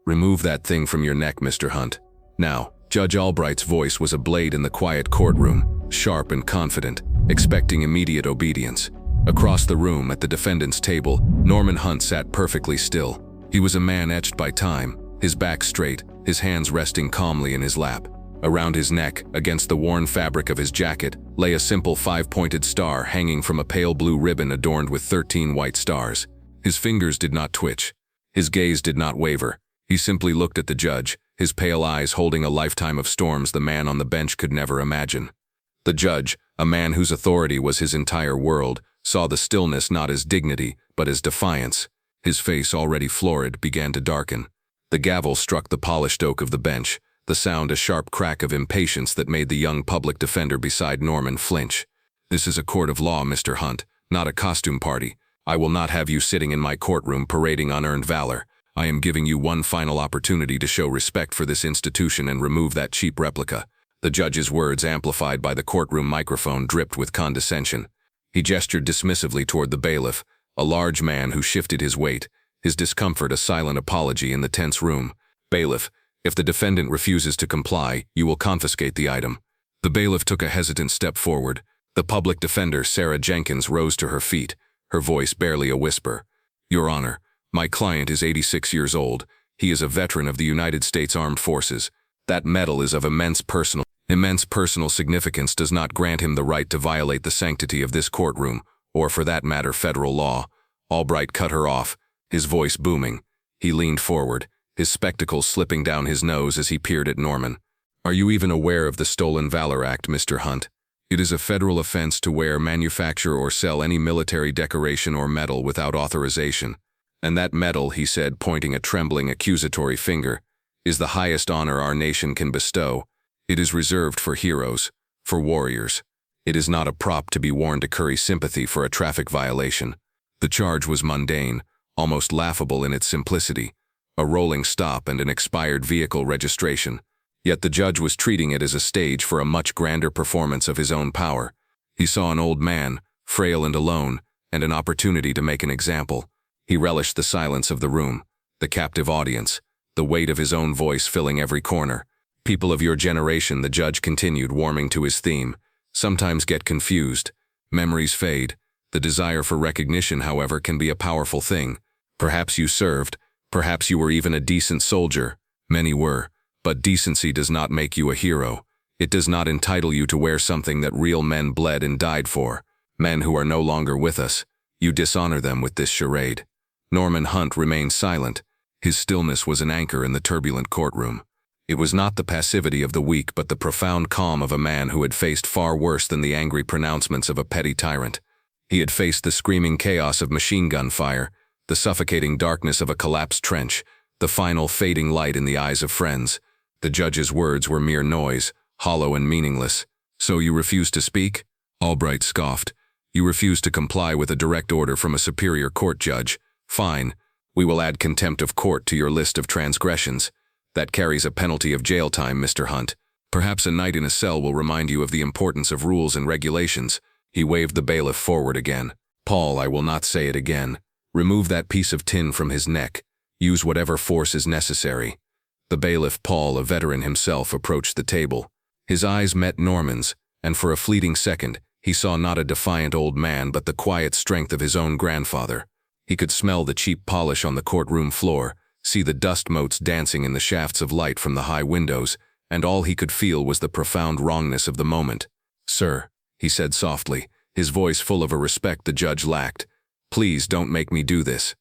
"Remove that thing from your neck, Mr. Hunt. Now." Judge Albright's voice was a blade in the quiet courtroom, sharp and confident, expecting immediate obedience. Across the room, at the defendant's table, Norman Hunt sat perfectly still. He was a man etched by time, his back straight, his hands resting calmly in his lap. Around his neck, against the worn fabric of his jacket, lay a simple 5-pointed star hanging from a pale blue ribbon adorned with 13 white stars. His fingers did not twitch. His gaze did not waver. He simply looked at the judge, his pale eyes holding a lifetime of storms the man on the bench could never imagine. The judge, a man whose authority was his entire world, saw the stillness not as dignity, but as defiance. His face, already florid, began to darken. The gavel struck the polished oak of the bench, the sound a sharp crack of impatience that made the young public defender beside Norman flinch. "This is a court of law, Mr. Hunt, not a costume party. I will not have you sitting in my courtroom parading unearned valor. I am giving you one final opportunity to show respect for this institution and remove that cheap replica." The judge's words, amplified by the courtroom microphone, dripped with condescension. He gestured dismissively toward the bailiff, a large man who shifted his weight, his discomfort a silent apology in the tense room. "Bailiff, if the defendant refuses to comply, you will confiscate the item." The bailiff took a hesitant step forward. The public defender, Sarah Jenkins, rose to her feet, her voice barely a whisper. "Your Honor, my client is 86 years old. He is a veteran of the United States Armed Forces. That medal is of immense personal significance does not grant him the right to violate the sanctity of this courtroom, or for that matter federal law." Albright cut her off, his voice booming. He leaned forward, his spectacles slipping down his nose as he peered at Norman. "Are you even aware of the Stolen Valor Act, Mr. Hunt? It is a federal offense to wear, manufacture, or sell any military decoration or medal without authorization. And that medal," he said, pointing a trembling accusatory finger, "is the highest honor our nation can bestow. It is reserved for heroes, for warriors. It is not a prop to be worn to curry sympathy for a traffic violation." The charge was mundane, almost laughable in its simplicity, a rolling stop and an expired vehicle registration. Yet the judge was treating it as a stage for a much grander performance of his own power. He saw an old man, frail and alone, and an opportunity to make an example. He relished the silence of the room, the captive audience, the weight of his own voice filling every corner. "People of your generation," the judge continued, warming to his theme, "sometimes get confused. Memories fade. The desire for recognition, however, can be a powerful thing. Perhaps you served. Perhaps you were even a decent soldier. Many were. But decency does not make you a hero. It does not entitle you to wear something that real men bled and died for. Men who are no longer with us. You dishonor them with this charade." Norman Hunt remained silent. His stillness was an anchor in the turbulent courtroom. It was not the passivity of the weak, but the profound calm of a man who had faced far worse than the angry pronouncements of a petty tyrant. He had faced the screaming chaos of machine gun fire, the suffocating darkness of a collapsed trench, the final fading light in the eyes of friends. The judge's words were mere noise, hollow and meaningless. "So you refuse to speak?" Albright scoffed. "You refuse to comply with a direct order from a superior court judge. Fine. We will add contempt of court to your list of transgressions. That carries a penalty of jail time, Mr. Hunt. Perhaps a night in a cell will remind you of the importance of rules and regulations." He waved the bailiff forward again. "Paul, I will not say it again. Remove that piece of tin from his neck. Use whatever force is necessary." The bailiff, Paul, a veteran himself, approached the table. His eyes met Norman's, and for a fleeting second, he saw not a defiant old man but the quiet strength of his own grandfather. He could smell the cheap polish on the courtroom floor, see the dust motes dancing in the shafts of light from the high windows, and all he could feel was the profound wrongness of the moment. "Sir," he said softly, his voice full of a respect the judge lacked, "please don't make me do this."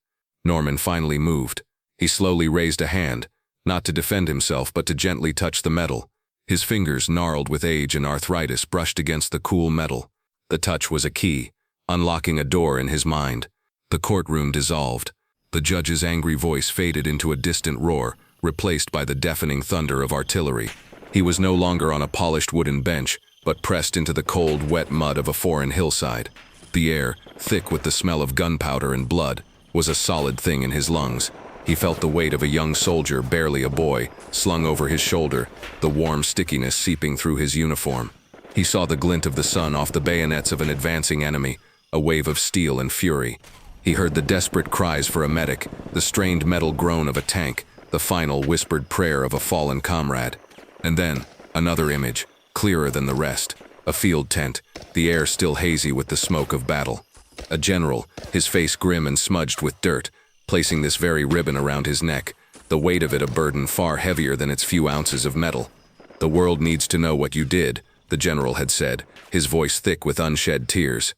Norman finally moved. He slowly raised a hand, not to defend himself but to gently touch the metal. His fingers, gnarled with age and arthritis, brushed against the cool metal. The touch was a key, unlocking a door in his mind. The courtroom dissolved. The judge's angry voice faded into a distant roar, replaced by the deafening thunder of artillery. He was no longer on a polished wooden bench, but pressed into the cold, wet mud of a foreign hillside. The air, thick with the smell of gunpowder and blood, was a solid thing in his lungs. He felt the weight of a young soldier, barely a boy, slung over his shoulder, the warm stickiness seeping through his uniform. He saw the glint of the sun off the bayonets of an advancing enemy, a wave of steel and fury. He heard the desperate cries for a medic, the strained metal groan of a tank, the final whispered prayer of a fallen comrade. And then, another image, clearer than the rest. A field tent, the air still hazy with the smoke of battle. A general, his face grim and smudged with dirt, placing this very ribbon around his neck, the weight of it a burden far heavier than its few ounces of metal. "The world needs to know what you did," the general had said, his voice thick with unshed tears.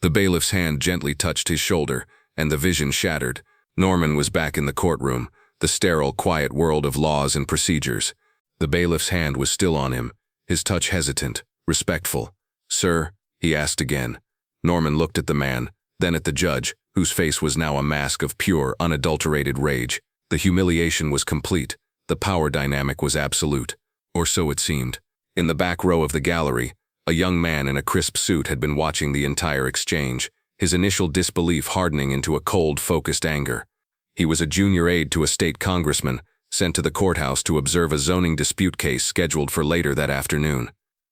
The bailiff's hand gently touched his shoulder, and the vision shattered. Norman was back in the courtroom, the sterile, quiet world of laws and procedures. The bailiff's hand was still on him, his touch hesitant, respectful. "Sir?" he asked again. Norman looked at the man, then at the judge, whose face was now a mask of pure, unadulterated rage. The humiliation was complete. The power dynamic was absolute. Or so it seemed. In the back row of the gallery, a young man in a crisp suit had been watching the entire exchange, his initial disbelief hardening into a cold, focused anger. He was a junior aide to a state congressman, sent to the courthouse to observe a zoning dispute case scheduled for later that afternoon.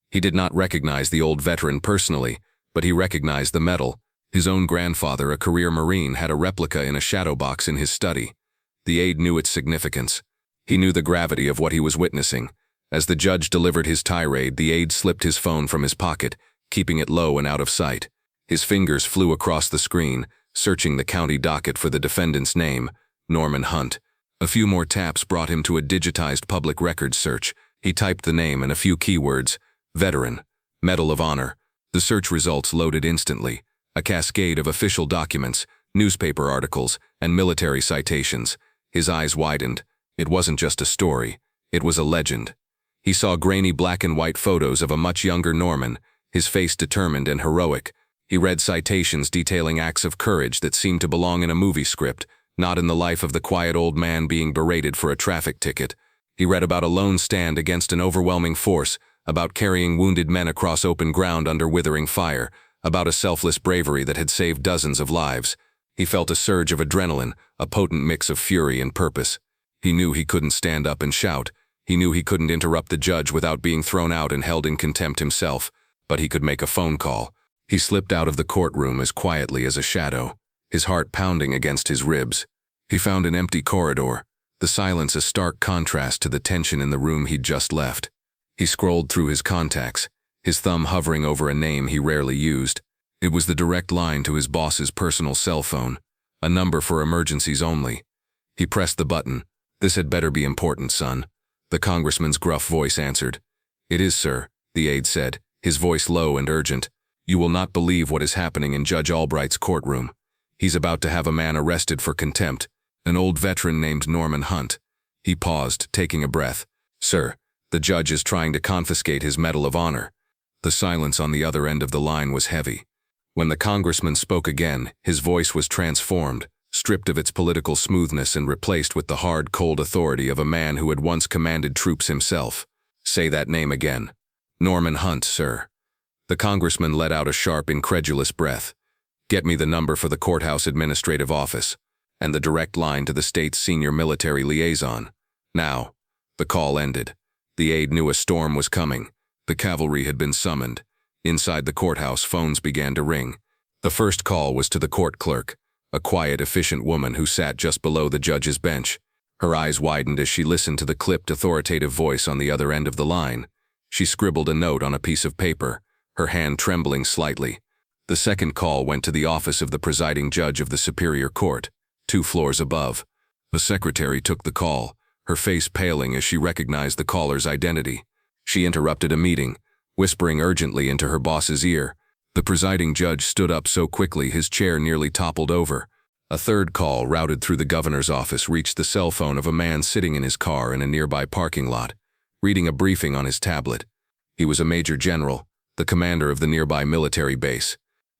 He did not recognize the old veteran personally, but he recognized the medal. His own grandfather, a career Marine, had a replica in a shadow box in his study. The aide knew its significance. He knew the gravity of what he was witnessing. As the judge delivered his tirade, the aide slipped his phone from his pocket, keeping it low and out of sight. His fingers flew across the screen, searching the county docket for the defendant's name, Norman Hunt. A few more taps brought him to a digitized public records search. He typed the name and a few keywords: veteran, Medal of Honor. The search results loaded instantly. A cascade of official documents, newspaper articles, and military citations. His eyes widened. It wasn't just a story. It was a legend. He saw grainy black and white photos of a much younger Norman, his face determined and heroic. He read citations detailing acts of courage that seemed to belong in a movie script, not in the life of the quiet old man being berated for a traffic ticket. He read about a lone stand against an overwhelming force, about carrying wounded men across open ground under withering fire, about a selfless bravery that had saved dozens of lives. He felt a surge of adrenaline, a potent mix of fury and purpose. He knew he couldn't stand up and shout. He knew he couldn't interrupt the judge without being thrown out and held in contempt himself, but he could make a phone call. He slipped out of the courtroom as quietly as a shadow, his heart pounding against his ribs. He found an empty corridor, the silence a stark contrast to the tension in the room he'd just left. He scrolled through his contacts, his thumb hovering over a name he rarely used. It was the direct line to his boss's personal cell phone, a number for emergencies only. He pressed the button. "This had better be important, son." The congressman's gruff voice answered. "It is, sir," the aide said, his voice low and urgent. "You will not believe what is happening in Judge Albright's courtroom. He's about to have a man arrested for contempt, an old veteran named Norman Hunt." He paused, taking a breath. "Sir, the judge is trying to confiscate his Medal of Honor." The silence on the other end of the line was heavy. When the congressman spoke again, his voice was transformed, stripped of its political smoothness and replaced with the hard, cold authority of a man who had once commanded troops himself. "Say that name again." "Norman Hunt, sir." The congressman let out a sharp, incredulous breath. "Get me the number for the courthouse administrative office, and the direct line to the state's senior military liaison. Now." The call ended. The aide knew a storm was coming. The cavalry had been summoned. Inside the courthouse, phones began to ring. The first call was to the court clerk, a quiet, efficient woman who sat just below the judge's bench. Her eyes widened as she listened to the clipped, authoritative voice on the other end of the line. She scribbled a note on a piece of paper, her hand trembling slightly. The second call went to the office of the presiding judge of the Superior Court, 2 floors above. The secretary took the call, her face paling as she recognized the caller's identity. She interrupted a meeting, whispering urgently into her boss's ear. The presiding judge stood up so quickly his chair nearly toppled over. A third call, routed through the governor's office, reached the cell phone of a man sitting in his car in a nearby parking lot, reading a briefing on his tablet. He was a major general, the commander of the nearby military base.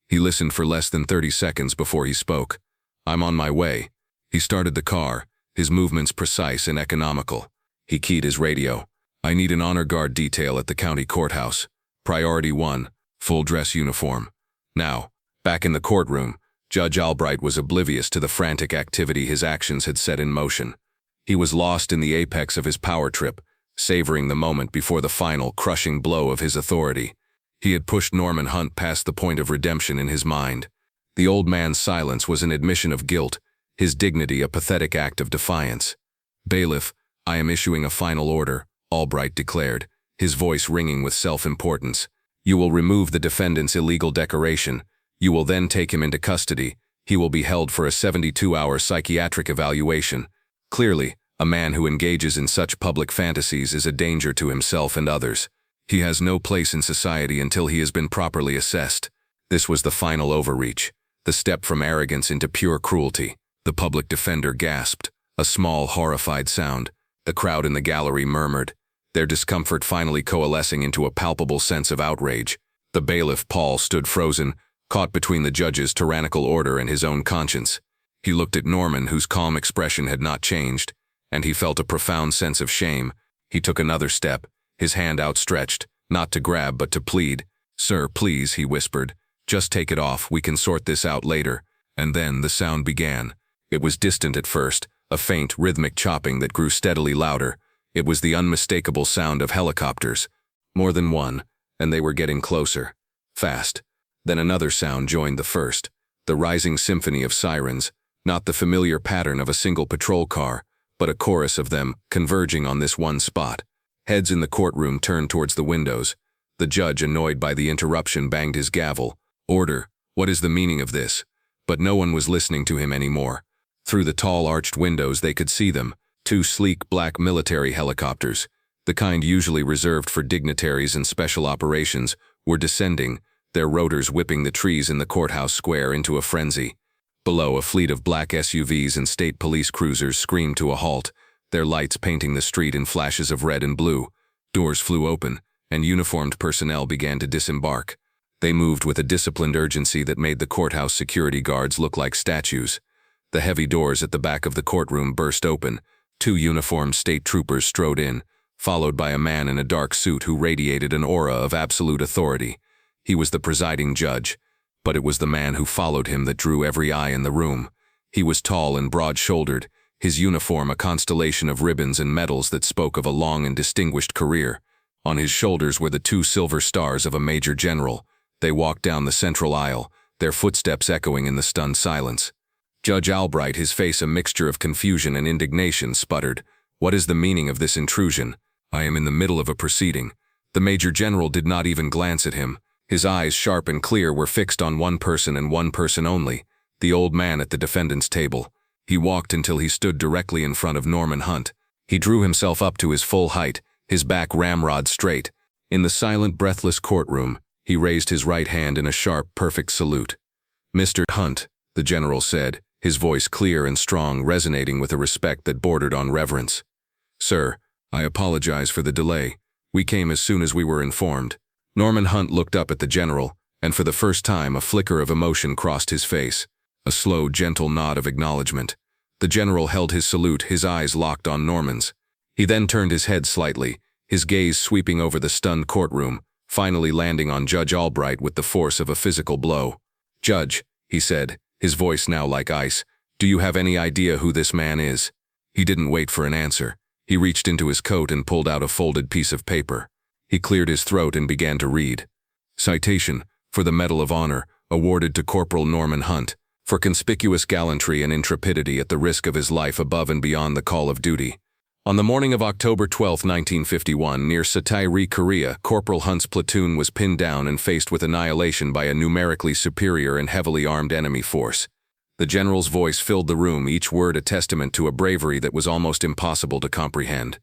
He listened for less than 30 seconds before he spoke. "I'm on my way." He started the car, his movements precise and economical. He keyed his radio. "I need an honor guard detail at the county courthouse. Priority 1, full dress uniform." Now, back in the courtroom, Judge Albright was oblivious to the frantic activity his actions had set in motion. He was lost in the apex of his power trip, savoring the moment before the final, crushing blow of his authority. He had pushed Norman Hunt past the point of redemption in his mind. The old man's silence was an admission of guilt, his dignity a pathetic act of defiance. "Bailiff, I am issuing a final order," Albright declared, his voice ringing with self-importance. "You will remove the defendant's illegal decoration. You will then take him into custody. He will be held for a 72-hour psychiatric evaluation. Clearly, a man who engages in such public fantasies is a danger to himself and others. He has no place in society until he has been properly assessed." This was the final overreach, the step from arrogance into pure cruelty. The public defender gasped, a small, horrified sound. The crowd in the gallery murmured, their discomfort finally coalescing into a palpable sense of outrage. The bailiff, Paul, stood frozen, caught between the judge's tyrannical order and his own conscience. He looked at Norman, whose calm expression had not changed, and he felt a profound sense of shame. He took another step, his hand outstretched, not to grab but to plead. "Sir, please," he whispered, "just take it off, we can sort this out later." And then the sound began. It was distant at first, a faint, rhythmic chopping that grew steadily louder. It was the unmistakable sound of helicopters. More than one, and they were getting closer. Fast. Then another sound joined the first, the rising symphony of sirens, not the familiar pattern of a single patrol car, but a chorus of them converging on this one spot. Heads in the courtroom turned towards the windows. The judge, annoyed by the interruption, banged his gavel. "Order, what is the meaning of this?" But no one was listening to him anymore. Through the tall arched windows they could see them, two sleek black military helicopters, the kind usually reserved for dignitaries and special operations, were descending, their rotors whipping the trees in the courthouse square into a frenzy. Below, a fleet of black SUVs and state police cruisers screamed to a halt, their lights painting the street in flashes of red and blue. Doors flew open, and uniformed personnel began to disembark. They moved with a disciplined urgency that made the courthouse security guards look like statues. The heavy doors at the back of the courtroom burst open. Two uniformed state troopers strode in, followed by a man in a dark suit who radiated an aura of absolute authority. He was the presiding judge, but it was the man who followed him that drew every eye in the room. He was tall and broad-shouldered, his uniform a constellation of ribbons and medals that spoke of a long and distinguished career. On his shoulders were the two silver stars of a major general. They walked down the central aisle, their footsteps echoing in the stunned silence. Judge Albright, his face a mixture of confusion and indignation, sputtered, "What is the meaning of this intrusion? I am in the middle of a proceeding." The Major General did not even glance at him. His eyes, sharp and clear, were fixed on one person and one person only, the old man at the defendant's table. He walked until he stood directly in front of Norman Hunt. He drew himself up to his full height, his back ramrod straight. In the silent, breathless courtroom, he raised his right hand in a sharp, perfect salute. "Mr. Hunt," the general said, his voice clear and strong, resonating with a respect that bordered on reverence. "Sir, I apologize for the delay. We came as soon as we were informed." Norman Hunt looked up at the general, and for the first time a flicker of emotion crossed his face, a slow, gentle nod of acknowledgement. The general held his salute, his eyes locked on Norman's. He then turned his head slightly, his gaze sweeping over the stunned courtroom, finally landing on Judge Albright with the force of a physical blow. "Judge," he said, his voice now like ice, "do you have any idea who this man is?" He didn't wait for an answer. He reached into his coat and pulled out a folded piece of paper. He cleared his throat and began to read. "Citation for the Medal of Honor awarded to Corporal Norman Hunt for conspicuous gallantry and intrepidity at the risk of his life above and beyond the call of duty. On the morning of October 12, 1951, near Satayri, Korea, Corporal Hunt's platoon was pinned down and faced with annihilation by a numerically superior and heavily armed enemy force." The general's voice filled the room, each word a testament to a bravery that was almost impossible to comprehend.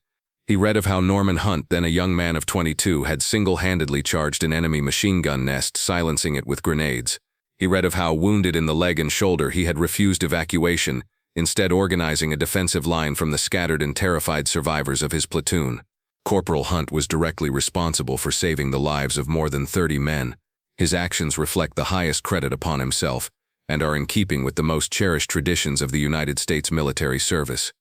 He read of how Norman Hunt, then a young man of 22, had single-handedly charged an enemy machine gun nest, silencing it with grenades. He read of how, wounded in the leg and shoulder, he had refused evacuation, instead organizing a defensive line from the scattered and terrified survivors of his platoon. Corporal Hunt was directly responsible for saving the lives of more than 30 men. His actions reflect the highest credit upon himself, and are in keeping with the most cherished traditions of the United States military service.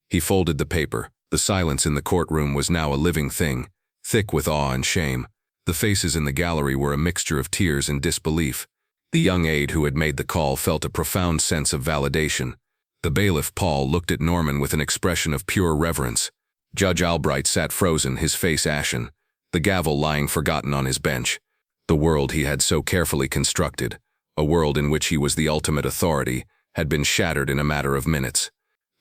He folded the paper. The silence in the courtroom was now a living thing, thick with awe and shame. The faces in the gallery were a mixture of tears and disbelief. The young aide who had made the call felt a profound sense of validation. The bailiff, Paul, looked at Norman with an expression of pure reverence. Judge Albright sat frozen, his face ashen, the gavel lying forgotten on his bench. The world he had so carefully constructed, a world in which he was the ultimate authority, had been shattered in a matter of minutes.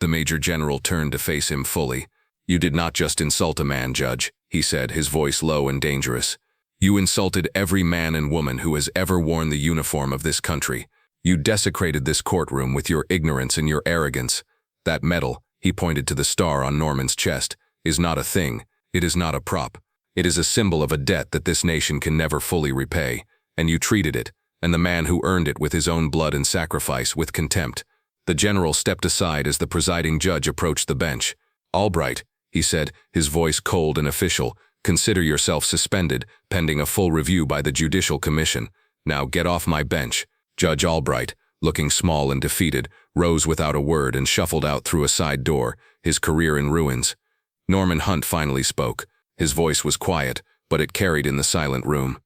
The Major General turned to face him fully. "You did not just insult a man, Judge," he said, his voice low and dangerous. "You insulted every man and woman who has ever worn the uniform of this country. You desecrated this courtroom with your ignorance and your arrogance. That medal," he pointed to the star on Norman's chest, "is not a thing. It is not a prop. It is a symbol of a debt that this nation can never fully repay, and you treated it, and the man who earned it with his own blood and sacrifice, with contempt." The general stepped aside as the presiding judge approached the bench. "Albright," he said, his voice cold and official, "consider yourself suspended, pending a full review by the Judicial Commission. Now get off my bench." Judge Albright, looking small and defeated, rose without a word and shuffled out through a side door, his career in ruins. Norman Hunt finally spoke. His voice was quiet, but it carried in the silent room.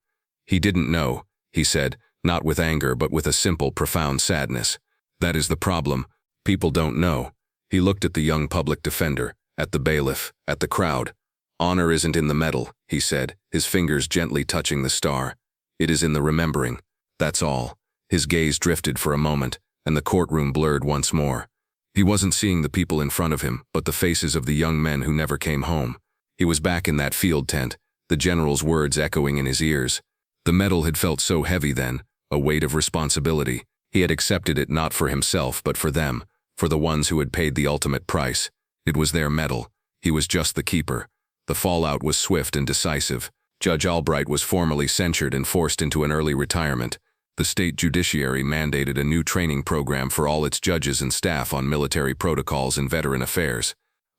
"He didn't know," he said, not with anger but with a simple, profound sadness. "That is the problem. People don't know." He looked at the young public defender, at the bailiff, at the crowd. "Honor isn't in the medal," he said, his fingers gently touching the star. "It is in the remembering. That's all." His gaze drifted for a moment, and the courtroom blurred once more. He wasn't seeing the people in front of him, but the faces of the young men who never came home. He was back in that field tent, the general's words echoing in his ears. The medal had felt so heavy then, a weight of responsibility. He had accepted it not for himself but for them, for the ones who had paid the ultimate price. It was their medal. He was just the keeper. The fallout was swift and decisive. Judge Albright was formally censured and forced into an early retirement. The state judiciary mandated a new training program for all its judges and staff on military protocols and veteran affairs.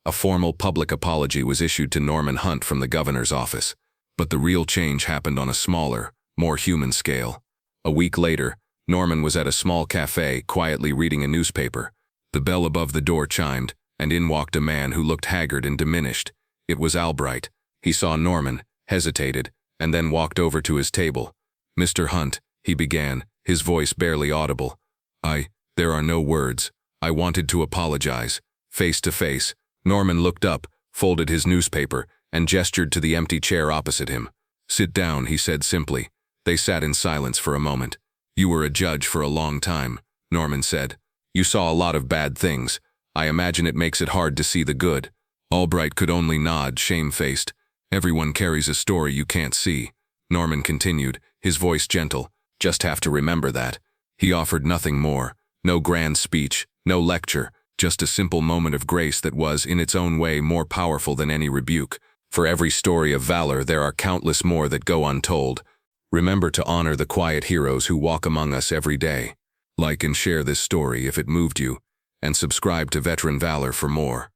A formal public apology was issued to Norman Hunt from the governor's office. But the real change happened on a smaller, more human scale. A week later, Norman was at a small cafe, quietly reading a newspaper. The bell above the door chimed, and in walked a man who looked haggard and diminished. It was Albright. He saw Norman, hesitated, and then walked over to his table. "Mr. Hunt," he began, his voice barely audible. There are no words. I wanted to apologize." Face to face, Norman looked up, folded his newspaper, and gestured to the empty chair opposite him. "Sit down," he said simply. They sat in silence for a moment. "You were a judge for a long time," Norman said. "You saw a lot of bad things. I imagine it makes it hard to see the good." Albright could only nod, shamefaced. "Everyone carries a story you can't see," Norman continued, his voice gentle. "Just have to remember that." He offered nothing more. No grand speech, no lecture, just a simple moment of grace that was, in its own way, more powerful than any rebuke. For every story of valor, there are countless more that go untold. Remember to honor the quiet heroes who walk among us every day. Like and share this story if it moved you, and subscribe to Veteran Valor for more.